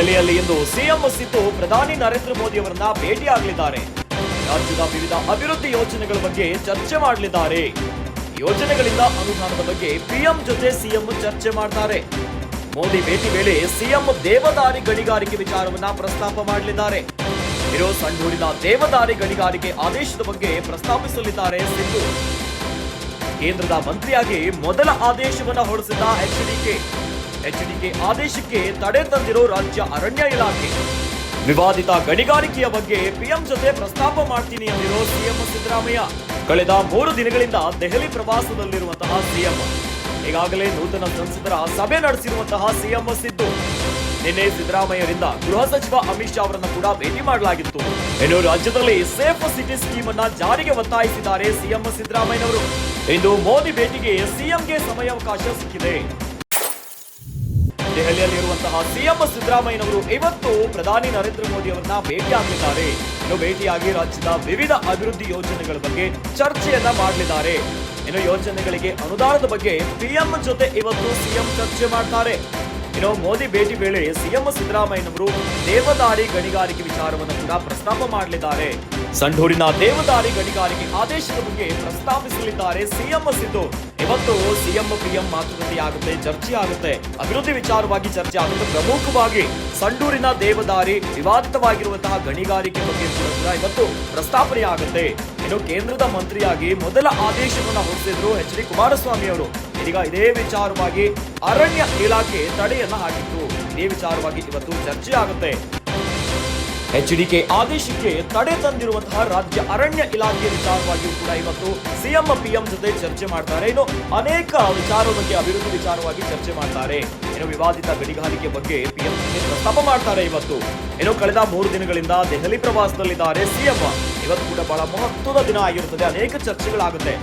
ದೆಹಲಿಯಲ್ಲಿ ಇಂದು ಸಿಎಂ ಸಿದ್ದು ಪ್ರಧಾನಿ ನರೇಂದ್ರ ಮೋದಿ ಅವರನ್ನ ಭೇಟಿಯಾಗಲಿದ್ದಾರೆ. ರಾಜ್ಯದ ವಿವಿಧ ಅಭಿವೃದ್ಧಿ ಯೋಜನೆಗಳ ಬಗ್ಗೆ ಚರ್ಚೆ ಮಾಡಲಿದ್ದಾರೆ. ಯೋಜನೆಗಳಿಂದ ಅನುದಾನದ ಬಗ್ಗೆ ಪಿಎಂ ಜೊತೆ ಸಿಎಂ ಚರ್ಚೆ ಮಾಡ್ತಾರೆ. ಮೋದಿ ಭೇಟಿ ವೇಳೆ ಸಿಎಂ ದೇವದಾರಿ ಗಣಿಗಾರಿಕೆ ವಿಚಾರವನ್ನ ಪ್ರಸ್ತಾಪ ಮಾಡಲಿದ್ದಾರೆ. ಇರೋ ಸಂಡೂರಿನ ದೇವದಾರಿ ಗಣಿಗಾರಿಕೆ ಆದೇಶದ ಬಗ್ಗೆ ಪ್ರಸ್ತಾಪಿಸಲಿದ್ದಾರೆ ಸಿದ್ದು. ಕೇಂದ್ರದ ಮಂತ್ರಿಯಾಗಿ ಮೊದಲ ಆದೇಶವನ್ನ ಹೊರಡಿಸಿದ ಎಚ್ಡಿಕೆ ಆದೇಶಕ್ಕೆ ತಡೆ ತಂದಿರೋ ರಾಜ್ಯ ಅರಣ್ಯ ಇಲಾಖೆ. ವಿವಾದಿತ ಗಣಿಗಾರಿಕೆಯ ಬಗ್ಗೆ ಪಿಎಂ ಜೊತೆ ಪ್ರಸ್ತಾಪ ಮಾಡ್ತೀನಿ ಎಂದಿರೋ ಸಿಎಂ ಸಿದ್ದರಾಮಯ್ಯ. ಕಳೆದ 3 ದಿನಗಳಿಂದ ದೆಹಲಿ ಪ್ರವಾಸದಲ್ಲಿರುವಂತಹ ಸಿಎಂ. ಈಗಾಗಲೇ ನೂತನ ಸಂಸದರ ಸಭೆ ನಡೆಸಿರುವಂತಹ ಸಿಎಂ ಸಿದ್ದು. ನಿನ್ನೆ ಸಿದ್ದರಾಮಯ್ಯರಿಂದ ಗೃಹ ಸಚಿವ ಅಮಿತ್ ಶಾ ಅವರನ್ನು ಕೂಡ ಭೇಟಿ ಮಾಡಲಾಗಿತ್ತು. ಇನ್ನು ರಾಜ್ಯದಲ್ಲಿ ಸೇಫ್ ಸಿಟಿ ಸ್ಕೀಮ್ ಅನ್ನ ಜಾರಿಗೆ ಒತ್ತಾಯಿಸಿದ್ದಾರೆ ಸಿಎಂ ಸಿದ್ದರಾಮಯ್ಯನವರು. ಇಂದು ಮೋದಿ ಭೇಟಿಗೆ ಸಿಎಂಗೆ ಸಮಯಾವಕಾಶ ಸಿಕ್ಕಿದೆ. ದೆಹಲಿಯಲ್ಲಿರುವಂತಹ ಸಿಎಂ ಸಿದ್ದರಾಮಯ್ಯನವರು ಇವತ್ತು ಪ್ರಧಾನಿ ನರೇಂದ್ರ ಮೋದಿ ಅವರನ್ನ ಭೇಟಿಯಾಗಲಿದ್ದಾರೆ. ಇನ್ನು ಭೇಟಿಯಾಗಿ ರಾಜ್ಯದ ವಿವಿಧ ಅಭಿವೃದ್ಧಿ ಯೋಜನೆಗಳ ಬಗ್ಗೆ ಚರ್ಚೆಯನ್ನ ಮಾಡಲಿದ್ದಾರೆ. ಇನ್ನು ಯೋಜನೆಗಳಿಗೆ ಅನುದಾನದ ಬಗ್ಗೆ ಪಿಎಂ ಜೊತೆ ಇವತ್ತು ಸಿಎಂ ಚರ್ಚೆ ಮಾಡ್ತಾರೆ. ಇನ್ನು ಮೋದಿ ಭೇಟಿ ವೇಳೆ ಸಿಎಂ ಸಿದ್ದರಾಮಯ್ಯನವರು ದೇವದಾರಿ ಗಣಿಗಾರಿಕೆ ವಿಚಾರವನ್ನು ಕೂಡ ಪ್ರಸ್ತಾಪ ಮಾಡಲಿದ್ದಾರೆ. ಸಂಡೂರಿನ ದೇವದಾರಿ ಗಣಿಗಾರಿಕೆ ಆದೇಶದ ಬಗ್ಗೆ ಪ್ರಸ್ತಾಪಿಸಲಿದ್ದಾರೆ ಸಿಎಂ ಸಿದ್ದು. ಇವತ್ತು ಸಿಎಂ ಪಿಎಂ ಮಾತುಕತೆ ಆಗುತ್ತೆ, ಚರ್ಚೆ ಆಗುತ್ತೆ, ಅಭಿವೃದ್ಧಿ ವಿಚಾರವಾಗಿ ಚರ್ಚೆ ಆಗುತ್ತೆ. ಪ್ರಮುಖವಾಗಿ ಸಂಡೂರಿನ ದೇವದಾರಿ ವಿವಾದಿತವಾಗಿರುವಂತಹ ಗಣಿಗಾರಿಕೆ ಬಗ್ಗೆ ಕೂಡ ಇವತ್ತು ಪ್ರಸ್ತಾಪನೆ ಆಗುತ್ತೆ. ಇನ್ನು ಕೇಂದ್ರದ ಮಂತ್ರಿಯಾಗಿ ಮೊದಲ ಆದೇಶವನ್ನು ಹೊರಡಿಸಿದ್ರು ಎಚ್.ಡಿ. ಕುಮಾರಸ್ವಾಮಿ ಅವರು. ಇದೀಗ ಇದೇ ವಿಚಾರವಾಗಿ ಅರಣ್ಯ ಇಲಾಖೆ ತಡೆಯನ್ನ ಹಾಕಿತ್ತು. ಇದೇ ವಿಚಾರವಾಗಿ ಇವತ್ತು ಚರ್ಚೆ ಆಗುತ್ತೆ. ಎಚ್ಡಿಕೆ ಆದೇಶಕ್ಕೆ ತಡೆ ತಂದಿರುವಂತಹ ರಾಜ್ಯ ಅರಣ್ಯ ಇಲಾಖೆಯ ವಿಚಾರವಾಗಿಯೂ ಕೂಡ ಇವತ್ತು ಸಿಎಂ ಪಿಎಂ ಜೊತೆ ಚರ್ಚೆ ಮಾಡ್ತಾರೆ. ಇನ್ನು ಅನೇಕ ವಿಚಾರದ ಬಗ್ಗೆ ಅಭಿವೃದ್ಧಿ ವಿಚಾರವಾಗಿ ಚರ್ಚೆ ಮಾಡ್ತಾರೆ. ಇನ್ನು ವಿವಾದಿತ ಗಣಿಗಾರಿಕೆ ಬಗ್ಗೆ ಪಿಎಂ ಜೊತೆ ಪ್ರಸ್ತಾಪ ಮಾಡ್ತಾರೆ ಇವತ್ತು. ಇನ್ನು ಕಳೆದ 3 ದಿನಗಳಿಂದ ದೆಹಲಿ ಪ್ರವಾಸದಲ್ಲಿದ್ದಾರೆ ಸಿಎಂ. ಇವತ್ತು ಕೂಡ ಬಹಳ ಮಹತ್ವದ ದಿನ ಆಗಿರುತ್ತದೆ. ಅನೇಕ ಚರ್ಚೆಗಳಾಗುತ್ತೆ.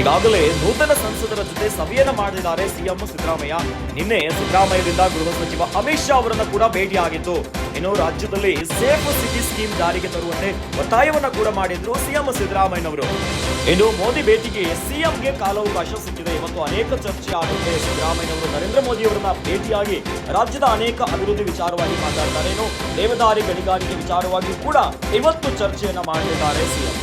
ಈಗಾಗಲೇ ನೂತನ ಸಂಸದರ ಜೊತೆ ಸಭೆಯನ್ನ ಮಾಡಿದ್ದಾರೆ ಸಿಎಂ ಸಿದ್ದರಾಮಯ್ಯ. ನಿನ್ನೆ ಸಿದ್ದರಾಮಯ್ಯರಿಂದ ಗೃಹ ಸಚಿವ ಅಮಿತ್ ಶಾ ಅವರನ್ನ ಕೂಡ ಭೇಟಿಯಾಗಿತ್ತು. ಇನ್ನು ರಾಜ್ಯದಲ್ಲಿ ಸೇಫ್ ಸಿಟಿ ಸ್ಕೀಮ್ ಜಾರಿಗೆ ತರುವಂತೆ ಒತ್ತಾಯವನ್ನ ಕೂಡ ಮಾಡಿದ್ರು ಸಿಎಂ ಸಿದ್ದರಾಮಯ್ಯನವರು. ಇನ್ನು ಮೋದಿ ಭೇಟಿಗೆ ಸಿಎಂಗೆ ಕಾಲಾವಕಾಶ ಸಿಕ್ಕಿದೆ. ಇವತ್ತು ಅನೇಕ ಚರ್ಚೆ ಆಗುತ್ತೆ. ಸಿದ್ದರಾಮಯ್ಯನವರು ನರೇಂದ್ರ ಮೋದಿ ಅವರನ್ನ ಭೇಟಿಯಾಗಿ ರಾಜ್ಯದ ಅನೇಕ ಅಭಿವೃದ್ಧಿ ವಿಚಾರವಾಗಿ ಮಾತಾಡ್ತಾರೆ. ಇನ್ನು ದೇವದಾರಿ ಗಣಿಗಾರಿಕೆ ವಿಚಾರವಾಗಿ ಕೂಡ ಇವತ್ತು ಚರ್ಚೆಯನ್ನ ಮಾಡಲಿದ್ದಾರೆ ಸಿಎಂ.